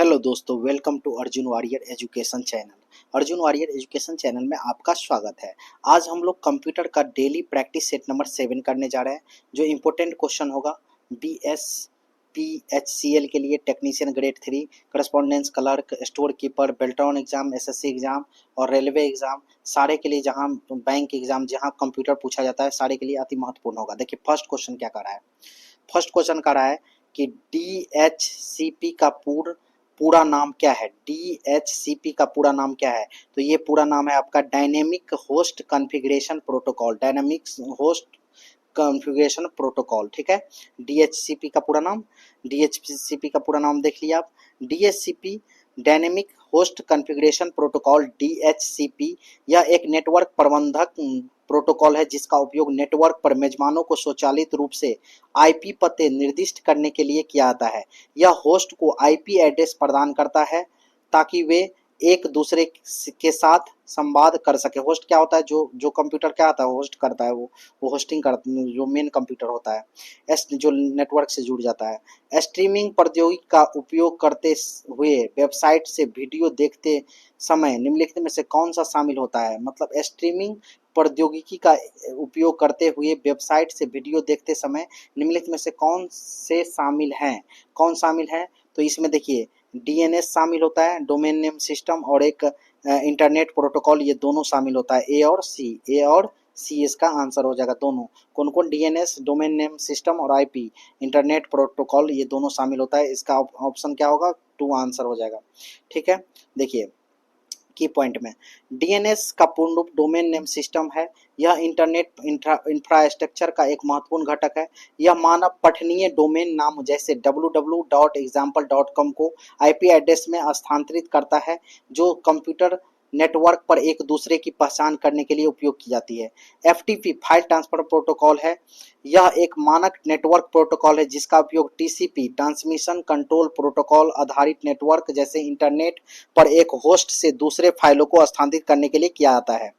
Hello दोस्तों, welcome to Arjun warrior education channel. Arjun warrior education channel में आपका स्वागत है। आज हम लोग कंप्यूटर का डेली प्रैक्टिस सेट नंबर 7 करने जा रहे हैं। जो इम्पोर्टेंट क्वेश्चन होगा BSPHCL के लिए technician grade 3, correspondence clerk, store keeper, Beltron exam, SSC exam और रेलवे एग्जाम, सारे के लिए जहां बैंक एग्जाम जहां कंप्यूटर पूछा जाता है, सारे के लिए अति महत्वपूर्ण होगा। देखिए फर्स्ट क्वेश्चन क्या कर रहा है। फर्स्ट क्वेश्चन कर रहा है कि DHCP का पूरा नाम क्या है। DHCP का पूरा नाम क्या है? तो ये पूरा नाम है आपका dynamic host configuration protocol. Dynamic host configuration protocol, ठीक है। DHCP का पूरा नाम, DHCP का पूरा नाम देख लिया आप। DHCP dynamic host configuration protocol DHCP यह एक नेटवर्क प्रबंधक प्रोटोकॉल है जिसका उपयोग नेटवर्क पर मेजबानों को स्वचालित रूप से आईपी पते निर्दिष्ट करने के लिए किया जाता है। यह होस्ट को आईपी एड्रेस प्रदान करता है ताकि वे एक दूसरे के साथ संवाद कर सके। होस्ट क्या होता है? जो कंप्यूटर क्या होता है होस्ट करता है, वो होस्टिंग करता है, जो मेन कंप्यूटर होता है जो नेटवर्क से जुड़ जाता है। स्ट्रीमिंग प्रौद्योगिकी का उपयोग करते हुए वेबसाइट से वीडियो देखते समय निम्नलिखित में से कौन सा शामिल होता है? मतलब स्ट्रीमिंग प्रौद्योगिकी का उपयोग करते हुए वेबसाइट से वीडियो देखते समय निम्नलिखित में से कौन से शामिल हैं? कौन शामिल है? तो इसमें देखिए DNS शामिल होता है, डोमेन नेम सिस्टम, और एक इंटरनेट प्रोटोकॉल, ये दोनों शामिल होता है। ए और सी इसका आंसर हो जाएगा। दोनों कौन कौन? DNS डोमेन नेम सिस्टम और IP इंटरनेट प्रोटोकॉल, ये दोनों शामिल होता है। इसका ऑप्शन क्या होगा? 2 आंसर हो जाएगा, ठीक है। देखिए की पॉइंट में DNS का पूर्ण रूप डोमेन नेम सिस्टम है। यह इंटरनेट इंफ्रास्ट्रक्चर का एक महत्वपूर्ण घटक है। यह मानव पठनीय डोमेन नाम जैसे www.example.com को IP एड्रेस में स्थानांतरित करता है, जो कंप्यूटर नेटवर्क पर एक दूसरे की पहचान करने के लिए उपयोग की जाती है। FTP फाइल ट्रांसफर प्रोटोकॉल है। यह एक मानक नेटवर्क प्रोटोकॉल है जिसका उपयोग TCP ट्रांसमिशन कंट्रोल प्रोटोकॉल आधारित नेटवर्क जैसे इंटरनेट पर एक होस्ट से दूसरे फाइलों को स्थानांतरित करने के लिए किया जाता है,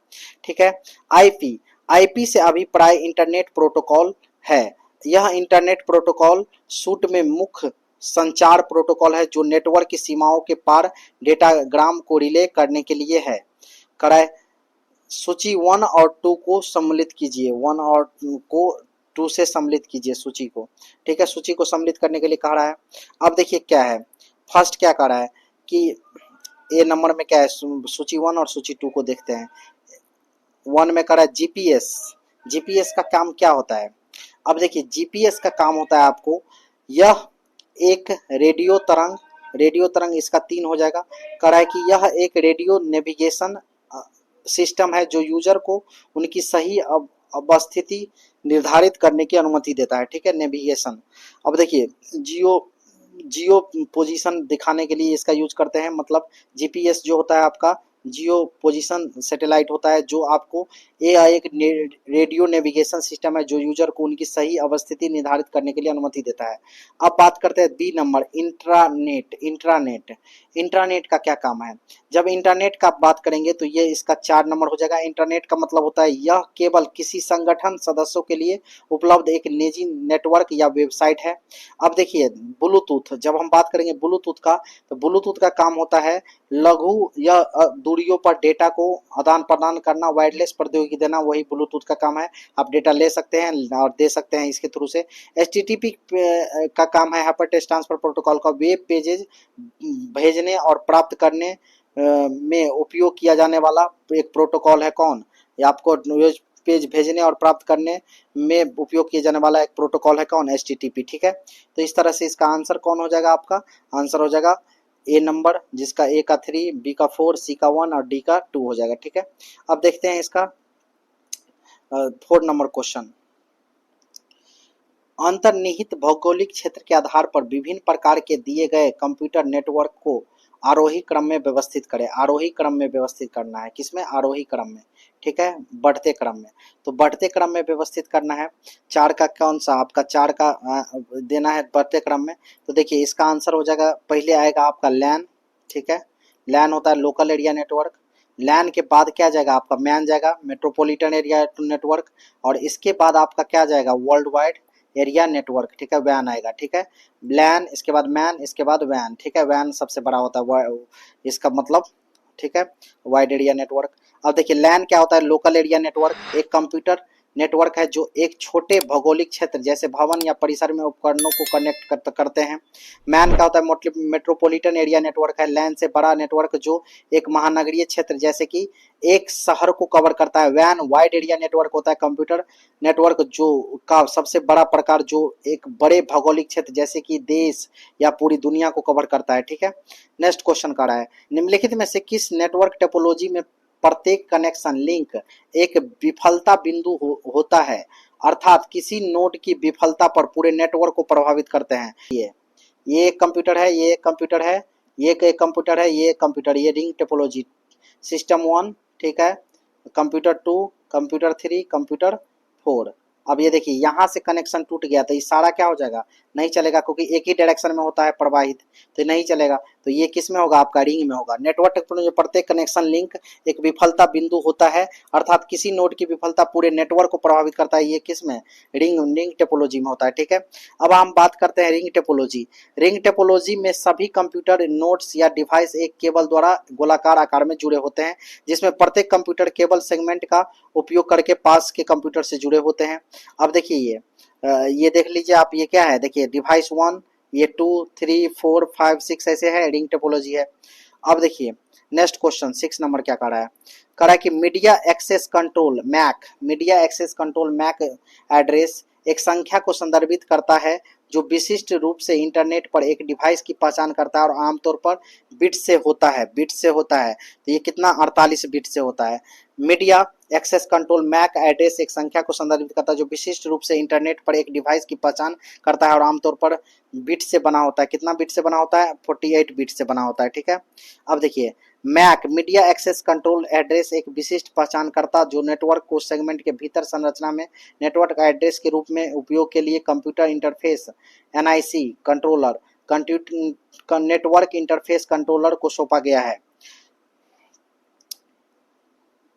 ठीक है। IP से अभिप्राय इंटरनेट प्रोटोकॉल है। यह इंटरनेट प्रोटोकॉल सूट में मुख्य संचार प्रोटोकॉल है जो नेटवर्क की सीमाओं के पार डेटाग्राम को रिले करने के लिए है। कराए सूची 1 और 2 को सम्मिलित कीजिए। 1 और 2 को 2 से सम्मिलित कीजिए सूची को, ठीक है। सूची को सम्मिलित करने के लिए कह रहा है। अब देखिए क्या है, फर्स्ट क्या कह रहा है कि ए नंबर में क्या है, सूची 1 और सूची 2 को देखते हैं। 1 में कह रहा है जीपीएस का काम क्या होता है? अब देखिए जीपीएस का काम होता है आपको, यह एक रेडियो तरंग इसका 3 हो जाएगा। कह रहा है कि यह एक रेडियो नेविगेशन सिस्टम है जो यूजर को उनकी सही अवस्थिति निर्धारित करने की अनुमति देता है, ठीक है। नेविगेशन, अब देखिए जियो पोजीशन दिखाने के लिए इसका यूज करते हैं। मतलब जीपीएस जो होता है आपका जियो पोजीशन सैटेलाइट होता है, जो आपको एक रेडियो नेविगेशन सिस्टम है जो यूजर को उनकी सही अवस्थिति निर्धारित करने के लिए अनुमति देता है। अब बात करते हैं बी नंबर, इंट्रानेट का क्या काम है? जब इंटरनेट का बात करेंगे तो ये इसका 4 नंबर हो जाएगा। इंटरनेट का मतलब होता है यह केवल किसी संगठन सदस्यों के लिए उपलब्ध एक निजी नेटवर्क या वेबसाइट है। अब देखिए ब्लूटूथ, जब हम बात करेंगे ब्लूटूथ का, तो ब्लूटूथ का काम होता है लघु या दूरियों पर डेटा को आदान प्रदान करना, वायरलेस प्रौद्योगिकी देना, वही ब्लूटूथ का काम है। आप डेटा ले सकते हैं और दे सकते हैं इसके थ्रू से। HTTP का काम है हाइपरटेक्स्ट ट्रांसफर प्रोटोकॉल का वेब पेजेज भेजने और प्राप्त करने में उपयोग किया जाने वाला एक प्रोटोकॉल है। कौन? ये आपको पेज भेजने और प्राप्त करने में उपयोग किया जाने वाला एक प्रोटोकॉल है। कौन? HTTP, ठीक है। तो इस तरह से इसका आंसर कौन हो जाएगा? आपका आंसर हो जाएगा ए नंबर, जिसका ए का 3, बी का 4, सी का 1 और डी का 2 हो जाएगा, ठीक है। अब देखते हैं इसका 4 नंबर क्वेश्चन। अंतर्निहित भौगोलिक क्षेत्र के आधार पर विभिन्न प्रकार के दिए गए कंप्यूटर नेटवर्क को आरोही क्रम में व्यवस्थित करें। आरोही क्रम में व्यवस्थित करना है। किसमें? आरोही क्रम में, ठीक है, बढ़ते क्रम में। तो बढ़ते क्रम में व्यवस्थित करना है। 4 का कौन सा? आपका 4 का देना है बढ़ते क्रम में। तो देखिए इसका आंसर हो जाएगा, पहले आएगा आपका लैन, ठीक है। लैन होता है लोकल एरिया नेटवर्क। लैन के बाद क्या जाएगा? आपका मैन जाएगा, मेट्रोपॉलिटन एरिया नेटवर्क। और इसके बाद आपका क्या जाएगा? वर्ल्ड वाइड एरिया नेटवर्क, ठीक है, वैन आएगा, ठीक है, लैन, इसके बाद मैन, इसके बाद वैन, ठीक है, वैन सबसे बड़ा होता है इसका मतलब, ठीक है, वाइड एरिया नेटवर्क। अब देखिए लैन क्या होता है, लोकल एरिया नेटवर्क, एक कंप्यूटर नेटवर्क है जो एक छोटे भौगोलिक क्षेत्र जैसे भवन या परिसर में उपकरणों को कनेक्ट करते हैं। मैन क्या होता है, मेट्रोपॉलिटन एरिया नेटवर्क है, लैन से बड़ा नेटवर्क जो एक महानगरीय क्षेत्र जैसे कि एक शहर को कवर करता है। वैन वाइड एरिया नेटवर्क होता है कंप्यूटर नेटवर्क जो का सबसे बड़ा प्रकार जो एक बड़े भौगोलिक क्षेत्र जैसे कि देश या पूरी दुनिया को कवर करता है, ठीक है। नेक्स्ट क्वेश्चन का रहा है, निम्नलिखित में से किस नेटवर्क टोपोलॉजी में प्रत्येक कनेक्शन लिंक एक विफलता बिंदु होता है, अर्थात किसी नोड की विफलता पर पूरे नेटवर्क को प्रभावित करते हैं। ये एक कंप्यूटर है, ये एक कंप्यूटर है, ये एक कंप्यूटर है, ये एक कंप्यूटर, ये रिंग टोपोलॉजी, सिस्टम 1, ठीक है, कंप्यूटर 2, कंप्यूटर 3, कंप्यूटर 4। अब ये देखिए यहाँ से कनेक्शन टूट गया तो इशारा क्या हो जाएगा, नहीं चलेगा, क्योंकि एक ही डायरेक्शन में होता है प्रवाहित, तो नहीं चलेगा। तो ये किस में होगा, आपका रिंग में होगा। नेटवर्क टेक्नोलॉजी प्रत्येक कनेक्शन लिंक एक विफलता बिंदु होता है, अर्थात किसी नोड की विफलता पूरे नेटवर्क को प्रभावित करता है, ये किस में, रिंग टोपोलॉजी में होता है, ठीक है। अब हम बात करते हैं रिंग टोपोलॉजी। रिंग टोपोलॉजी में सभी कंप्यूटर नोड्स या डिवाइस एक केबल द्वारा गोलाकार आकार में जुड़े होते हैं, जिसमें प्रत्येक कंप्यूटर केबल सेगमेंट का उपयोग करके पास के कंप्यूटर से जुड़े होते हैं। अब देखिए ये देख लीजिए आप, ये क्या है, देखिए डिवाइस 1, ये 2, 3, 4, 5, 6 ऐसे है, रिंग टोपोलॉजी है। अब देखिए नेक्स्ट क्वेश्चन 6 नंबर क्या कर रहा है कि media access control MAC, media access control MAC address एक संख्या को संदर्भित करता है जो विशिष्ट रूप से इंटरनेट पर एक डिवाइस की पहचान करता है और आमतौर पर बिट से होता है, बिट से होता है। तो ये कितना, 48 बिट से होता है। Media access control MAC address एक संख्या को संदर्भित करता है जो विशिष्ट रूप से इंटरनेट पर एक डिवाइस की पहचान करता है और आमतौर पर बिट से बना होता है। कितना बिट से बना होता है, 48 बिट से बना होता है, ठीक है। अब देखिए MAC media access control address एक विशिष्ट पहचानकर्ता जो नेटवर्क को सेगमेंट के भीतर संरचना में नेटवर्क एड्रेस के रूप में उपयोग के लिए computer interface NIC controller network interface controller को सौंपा गया है।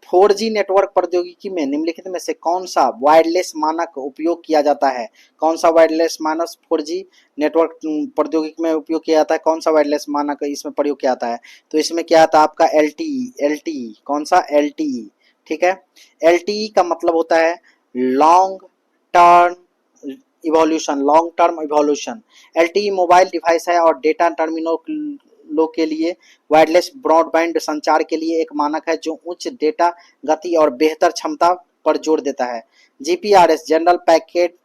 4G नेटवर्क प्रौद्योगिकी में निम्नलिखित में से कौन सा वायरलेस मानक उपयोग किया जाता है, कौन सा वायरलेस मानक 4G नेटवर्क प्रौद्योगिकी में उपयोग किया जाता है, कौन सा वायरलेस मानक इसमें प्रयोग किया जाता है। तो इसमें क्या आता है आपका LTE, कौन सा LTE, ठीक है। LTE का मतलब होता है long term evolution. LTE mobile device है और डेटा टर्मिनलों के लिए वायरलेस ब्रॉडबैंड संचार के लिए एक मानक है जो उच्च डेटा गति और बेहतर क्षमता पर जोर देता है। GPRS general packet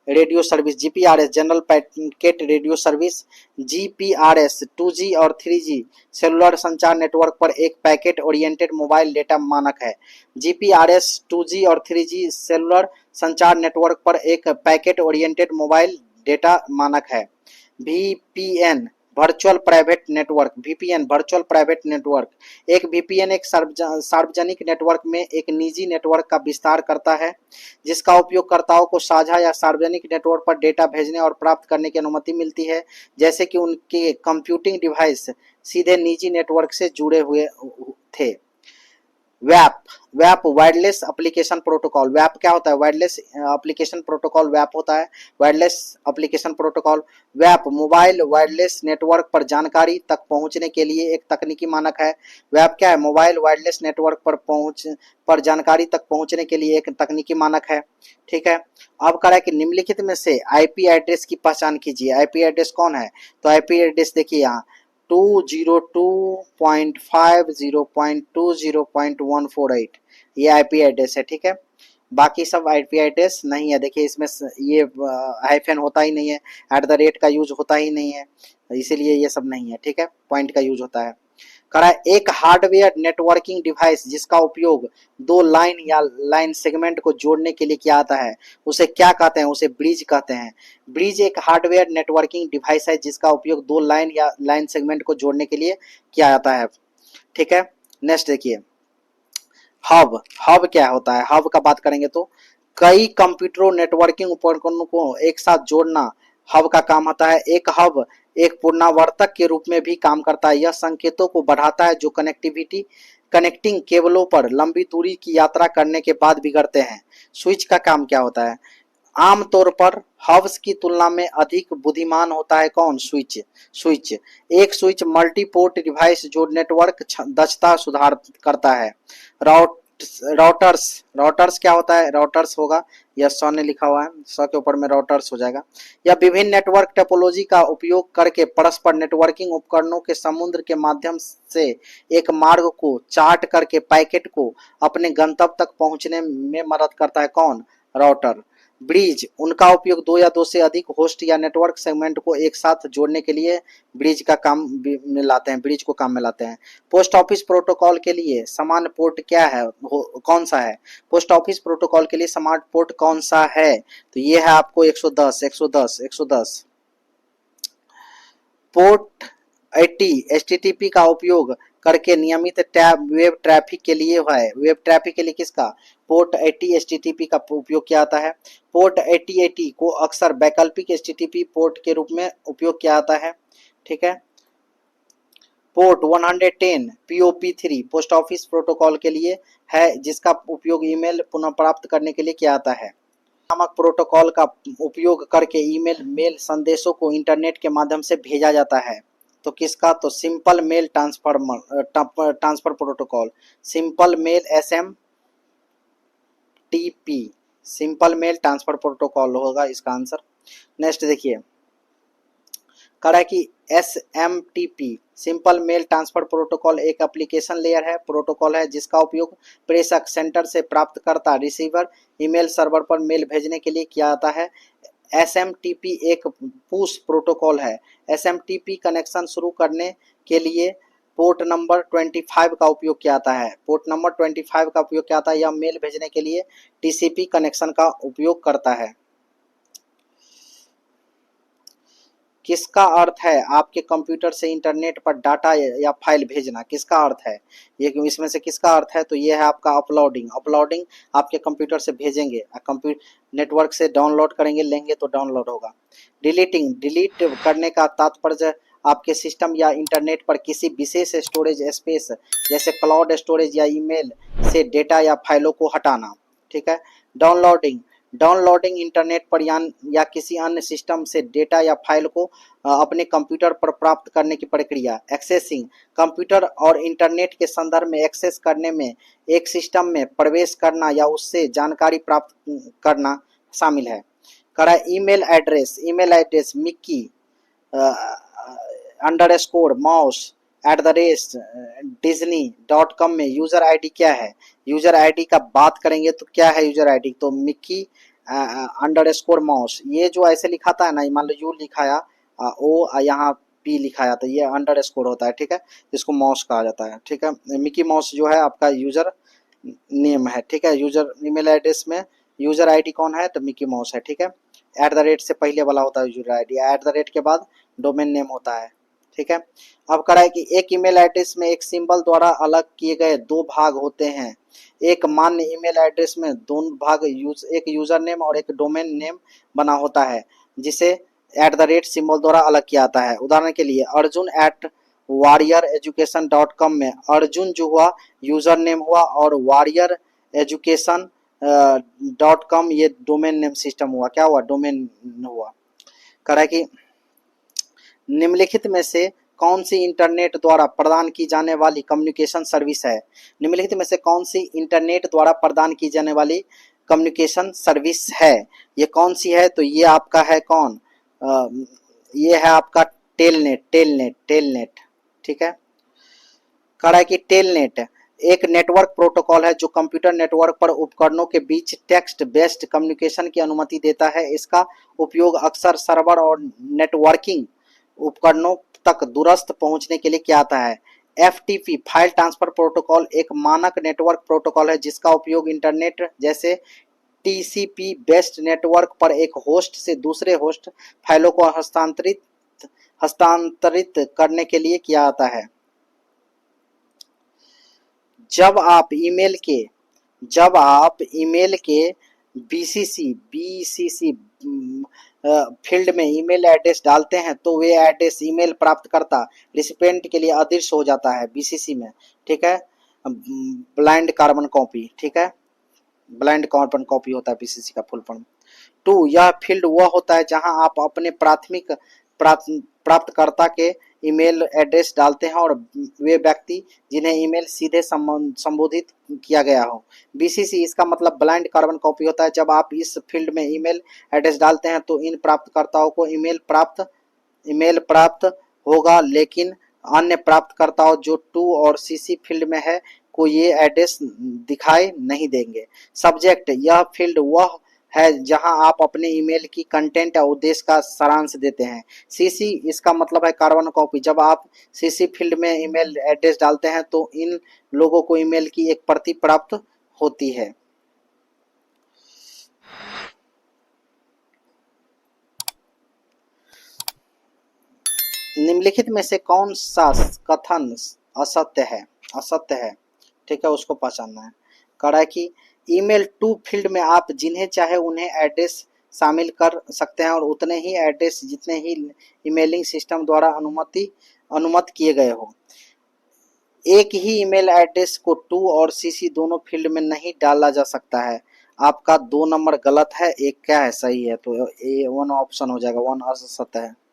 radio service, GPRS general packet radio service, GPRS 2G और 3G सेलुलर संचार नेटवर्क पर एक पैकेट ओरिएंटेड मोबाइल डेटा मानक है। GPRS 2G और 3G सेलुलर संचार नेटवर्क पर एक पैकेट ओरिएंटेड मोबाइल डेटा मानक है। VPN virtual private network, VPN virtual private network, एक VPN एक सार्वजनिक नेटवर्क में एक निजी नेटवर्क का विस्तार करता है जिसका उपयोगकर्ताओं को साझा या सार्वजनिक नेटवर्क पर डेटा भेजने और प्राप्त करने की अनुमति मिलती है, जैसे कि उनके कंप्यूटिंग डिवाइस सीधे निजी नेटवर्क से जुड़े हुए थे। वैप वायरलेस एप्लीकेशन प्रोटोकॉल, वैप क्या होता है, वायरलेस एप्लीकेशन प्रोटोकॉल वैप होता है, wireless application protocol. वैप mobile wireless network पर जानकारी तक पहुंचने के लिए एक तकनीकी मानक है। वैप क्या है, मोबाइल वायरलेस नेटवर्क पर जानकारी तक पहुंचने के लिए एक तकनीकी मानक है, ठीक है। अब कह रहा है कि निम्नलिखित में से आईपी एड्रेस की पहचान कीजिए। आईपी एड्रेस कौन है, तो आईपी एड्रेस देखिए यहाँ 202.50.20.148 ये आईपी एड्रेस है, ठीक है। बाकी सब आईपी एड्रेस नहीं है। देखिए इसमें ये हाइफन होता ही नहीं है, @ का यूज होता ही नहीं है, इसीलिए ये सब नहीं है, ठीक है, पॉइंट का यूज होता है। करा एक हार्डवेयर नेटवर्किंग डिवाइस जिसका उपयोग दो लाइन या लाइन सेगमेंट को जोड़ने के लिए किया जाता है उसे क्या कहते हैं, उसे ब्रिज कहते हैं। ब्रिज एक हार्डवेयर नेटवर्किंग डिवाइस है जिसका उपयोग दो लाइन या लाइन सेगमेंट को जोड़ने के लिए किया जाता है, ठीक है। नेक्स्ट देखिए हब क्या होता है। हब का बात करेंगे तो कई कंप्यूटरों नेटवर्किंग उपकरणों को एक साथ जोड़ना हब का काम होता है। एक हब एक पूर्णावर्तक के रूप में भी काम करता है। यह संकेतों को बढ़ाता है जो कनेक्टिंग केबलों पर लंबी दूरी की यात्रा करने के बाद बिगड़ते हैं। स्विच का काम क्या होता है, आमतौर पर हब्स की तुलना में अधिक बुद्धिमान होता है कौन? स्विच। स्विच एक स्विच मल्टीपोर्ट डिवाइस जो नेटवर्क दक्षता सुधार करता है। राउट राउटर्स राउटर्स क्या होता है? राउटर्स होगा, यह सौ ने लिखा हुआ है, सौ के ऊपर में राउटर्स हो जाएगा। यह विभिन्न नेटवर्क टोपोलॉजी का उपयोग करके परस्पर नेटवर्किंग उपकरणों के समुद्र के माध्यम से एक मार्ग को चार्ट करके पैकेट को अपने गंतव्य तक पहुंचने में मदद करता है कौन? राउटर। ब्रिज उनका उपयोग दो या दो से अधिक होस्ट या नेटवर्क सेगमेंट को एक साथ जोड़ने के लिए ब्रिज का काम में लाते हैं, ब्रिज को काम में लाते हैं। पोस्ट ऑफिस प्रोटोकॉल के लिए समान पोर्ट क्या है? कौन सा है? पोस्ट ऑफिस प्रोटोकॉल के लिए समान पोर्ट कौन सा है? तो ये है आपको 110 110 110। पोर्ट 80 HTTP का उपयोग करके नियमित वेब ट्रैफिक के लिए है। वेब ट्रैफिक के लिए किसका? पोर्ट 80 HTTP का उपयोग किया जाता है। पोर्ट 8080 को अक्सर वैकल्पिक HTTP पोर्ट के रूप में उपयोग किया जाता है। ठीक है। Port 110 POP3 post office protocol के लिए है, जिसका उपयोग ईमेल पुनः प्राप्त करने के लिए किया जाता है। नामक प्रोटोकॉल का उपयोग करके ईमेल मेल संदेशों को इंटरनेट के माध्यम से भेजा जाता है। तो किसका? तो simple mail transfer protocol, simple mail SMTP, simple mail transfer protocol होगा इसका आंसर। नेक्स्ट देखिए, कह रहा है कि SMTP simple mail transfer protocol एक एप्लीकेशन लेयर है, प्रोटोकॉल है जिसका उपयोग प्रेषक सेंटर से प्राप्तकर्ता रिसीवर ईमेल सर्वर पर मेल भेजने के लिए किया जाता है। SMTP एक पुश प्रोटोकॉल है। SMTP कनेक्शन शुरू करने के लिए पोर्ट नंबर 25 का उपयोग किया जाता है। पोर्ट नंबर 25 का उपयोग किया जाता है। यह मेल भेजने के लिए TCP कनेक्शन का उपयोग करता है। किसका अर्थ है आपके कंप्यूटर से इंटरनेट पर डाटा या फाइल भेजना? किसका अर्थ है ये? इसमें से किसका अर्थ है? तो ये है आपका अपलोडिंग। अपलोडिंग आपके कंप्यूटर से भेजेंगे, कंप्यूटर नेटवर्क से डाउनलोड करेंगे, लेंगे तो डाउनलोड होगा। डिलीटिंग डिलीट करने का तात्पर्य आपके सिस्टम या इंटरनेट पर किसी विशेष स्टोरेज स्पेस जैसे क्लाउड स्टोरेज या ईमेल से डेटा या फाइलों को हटाना। ठीक है। डाउनलोडिंग डाउनलोडिंग इंटरनेट पर या किसी अन्य सिस्टम से डेटा या फाइल को अपने कंप्यूटर पर प्राप्त करने की प्रक्रिया। एक्सेसिंग कंप्यूटर और इंटरनेट के संदर्भ में एक्सेस करने में एक सिस्टम में प्रवेश करना या उससे जानकारी प्राप्त करना शामिल है। करा ईमेल एड्रेस मिक्की _mouse@disney.com में यूजर आईडी क्या है? यूजर आईडी का बात करेंगे तो क्या है यूजर आईडी? तो मिक्की _mouse। ये जो ऐसे लिखा था ना, मान लो यू लिखाया ओ यहाँ पी लिखाया, तो ये अंडरस्कोर होता है। ठीक है, इसको माउस कहा जाता है। ठीक है, मिक्की माउस जो है आपका यूजर नेम है। ठीक है, यूजर ईमेल एड्रेस में यूजर आईडी कौन है? तो मिक्की माउस है। ठीक है, @ से पहले वाला होता है यूजर आईडी, @ के बाद डोमेन नेम होता है। ठीक है, अब करा है कि एक ईमेल एड्रेस में एक सिंबल द्वारा अलग किए गए दो भाग होते हैं। एक मान्य ईमेल एड्रेस में दोनों भाग एक यूजर नेम और एक डोमेन नेम बना होता है, जिसे @ सिंबल द्वारा अलग किया जाता है। उदाहरण के लिए अर्जुन @warrioreducation.com में अर्जुन जो हुआ यूजर नेम हुआ और warrioreducation.com ये डोमेन नेम सिस्टम हुआ। क्या हुआ? डोमेन हुआ। कह रहा है कि निम्नलिखित में से कौन सी इंटरनेट द्वारा प्रदान की जाने वाली कम्युनिकेशन सर्विस है? निम्नलिखित में से कौन सी इंटरनेट द्वारा प्रदान की जाने वाली कम्युनिकेशन सर्विस है? ये कौन सी है? तो ये आपका है कौन? ये है आपका टेलनेट। ठीक है, कह रहा है कि टेलनेट एक नेटवर्क प्रोटोकॉल है जो कंप्यूटर नेटवर्क पर उपकरणों के बीच टेक्स्ट बेस्ड कम्युनिकेशन की अनुमति देता है। इसका उपयोग अक्सर सर्वर और नेटवर्किंग उपकरणों तक दूरस्थ पहुंचने के लिए किया जाता है। FTP फाइल ट्रांसफर प्रोटोकॉल एक मानक नेटवर्क प्रोटोकॉल है जिसका उपयोग इंटरनेट जैसे TCP बेस्ड नेटवर्क पर एक होस्ट से दूसरे होस्ट फाइलों को हस्तांतरित करने के लिए किया जाता है। जब आप ईमेल के BCC फील्ड में ईमेल एड्रेस डालते हैं तो वे एड्रेस ईमेल प्राप्तकर्ता रिसिपेंट के लिए अदृश्य हो जाता है BCC में। ठीक है, ब्लाइंड कार्बन कॉपी। ठीक है, ब्लाइंड कार्बन कॉपी होता है BCC का फुल फॉर्म। टू, यह फील्ड वह होता है जहां आप अपने प्राथमिक प्राप्तकर्ता के ईमेल एड्रेस डालते हैं और वे व्यक्ति जिन्हें ईमेल सीधे संबोधित किया गया हो। बीसीसी इसका मतलब ब्लाइंड कार्बन कॉपी होता है। जब आप इस फील्ड में ईमेल एड्रेस डालते हैं तो इन प्राप्तकर्ताओं को ईमेल प्राप्त होगा, लेकिन अन्य प्राप्तकर्ताओं जो टू और सीसी फील्ड में है को ये एड्रेस दिखाई नहीं देंगे। सब्जेक्ट, यह फील्ड वह है जहां आप अपने ईमेल की कंटेंट या उद्देश्य का सारांश देते हैं। सीसी इसका मतलब है कार्बन कॉपी। जब आप सीसी फील्ड में ईमेल एड्रेस डालते हैं तो इन लोगों को ईमेल की एक प्रति प्राप्त होती है। निम्नलिखित में से कौन सा कथन असत्य है, ठीक है, उसको पहचानना है। कह रहा है कि ईमेल टू फील्ड में आप जिन्हें चाहे उन्हें एड्रेस शामिल कर सकते हैं और उतने ही एड्रेस जितने ही ईमेलिंग सिस्टम द्वारा अनुमत किए गए हो। एक ही ईमेल एड्रेस को टू और सीसी दोनों फील्ड में नहीं डाला जा सकता है। आपका 2 नंबर गलत है, एक क्या है सही है, तो ए 1 ऑप्शन हो जाएगा, 1 असत्य है।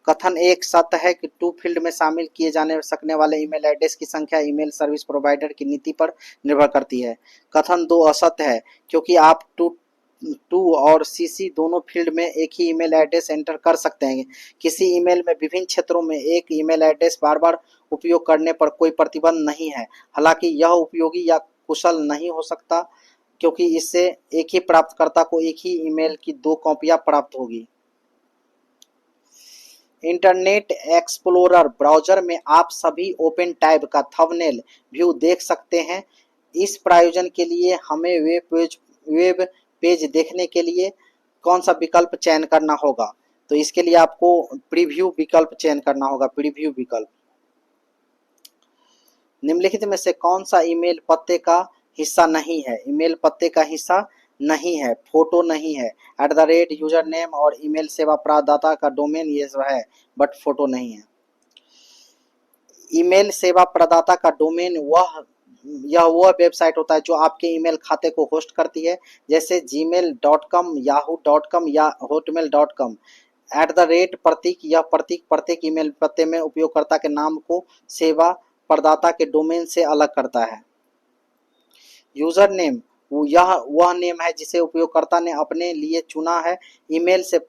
कथन एक सत्य है कि टू फील्ड में शामिल किए जाने सकने वाले ईमेल एड्रेस की संख्या ईमेल सर्विस प्रोवाइडर की नीति पर निर्भर करती है। कथन 2 असत्य है क्योंकि आप टू और सीसी दोनों फील्ड में एक ही ईमेल एड्रेस एंटर कर सकते हैं। किसी ईमेल में विभिन्न क्षेत्रों में एक ईमेल एड्रेस बार बार उपयोग करने पर कोई प्रतिबंध नहीं है। हालांकि यह उपयोगी या कुशल नहीं हो सकता क्योंकि इससे एक ही प्राप्तकर्ता को एक ही ईमेल की 2 कॉपियां प्राप्त होगी। इंटरनेट एक्सप्लोरर ब्राउज़र में आप सभी ओपन टैब का थंबनेल व्यू देख सकते हैं। इस प्रयोजन के लिए हमें वेब पेज देखने के लिए कौन सा विकल्प चयन करना होगा? तो इसके लिए आपको प्रीव्यू विकल्प चयन करना होगा, प्रीव्यू विकल्प। निम्नलिखित में से कौन सा ईमेल पते का हिस्सा नहीं है? ईमेल पते का हिस्सा नहीं है, फोटो नहीं है, यूजर नेम और ईमेल सेवा प्रदाता का डोमेन ये सब है, बट फोटो नहीं है। ईमेल सेवा प्रदाता का डोमेन यह वेबसाइट होता है जो आपके ईमेल खाते को होस्ट करती है, जैसे gmail.com, yahoo.com या hotmail.com। प्रतीक, यह प्रतीक प्रत्येक ईमेल पते में उपयोगकर्ता के नाम को सेवा प्रदाता के डोमेन से अलग करता है। यूजर नेम, यह वह नेम है जिसे उपयोगकर्ता ने अपने लिए चुना है। ईमेल से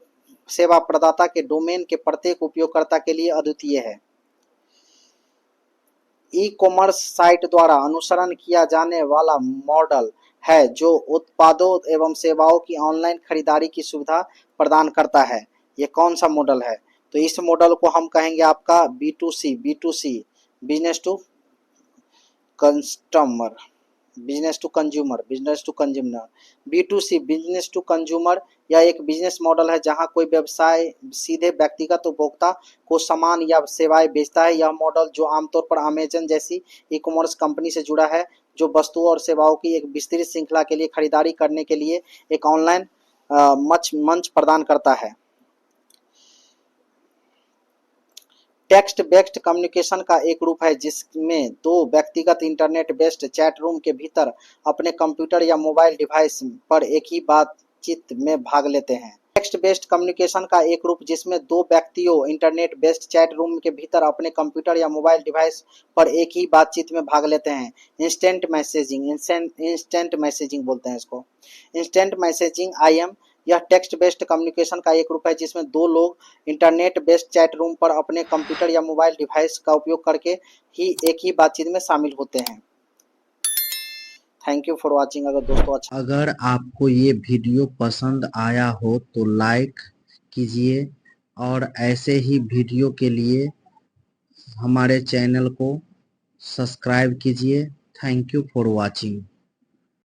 सेवा प्रदाता के डोमेन के प्रत्येक उपयोगकर्ता के लिए अद्वितीय है। ई कॉमर्स साइट द्वारा अनुसरण किया जाने वाला मॉडल है जो उत्पादों एवं सेवाओं की ऑनलाइन खरीदारी की सुविधा प्रदान करता है। ये कौन सा मॉडल है? तो इस मॉडल को हम कहेंगे आपका B2C, business to customer, business to consumer, B2C, business to consumer. यह एक बिजनेस मॉडल है जहां कोई व्यवसाय सीधे व्यक्तिगत उपभोक्ता को सामान या सेवाएं बेचता है। यह मॉडल जो आमतौर पर अमेजन जैसी ई कॉमर्स कंपनी से जुड़ा है, जो वस्तुओं और सेवाओं की एक विस्तृत श्रृंखला के लिए खरीदारी करने के लिए एक ऑनलाइन मंच प्रदान करता है। टेक्स्ट बेस्ड कम्युनिकेशन का एक रूप है जिसमें दो व्यक्तिगत इंटरनेट बेस्ड चैट रूम के भीतर अपने कंप्यूटर या मोबाइल डिवाइस पर एक ही बातचीत में भाग लेते हैं। टेक्स्ट बेस्ड कम्युनिकेशन का एक रूप जिसमें दो व्यक्तियों इंटरनेट बेस्ड चैट रूम के भीतर अपने कंप्यूटर या मोबाइल डिवाइस पर एक ही बातचीत में भाग लेते हैं। इंस्टेंट मैसेजिंग बोलते हैं इसको। इंस्टेंट मैसेजिंग IM, यह टेक्स्ट बेस्ड कम्युनिकेशन का एक रूप है जिसमें दो लोग इंटरनेट बेस्ड चैट रूम पर अपने कंप्यूटर या मोबाइल डिवाइस का उपयोग करके ही एक ही बातचीत में शामिल होते हैं। Thank you for watching. अगर आपको ये वीडियो पसंद आया हो तो लाइक कीजिए और ऐसे ही वीडियो के लिए हमारे चैनल को सब्सक्राइब कीजिए। Thank you for watching.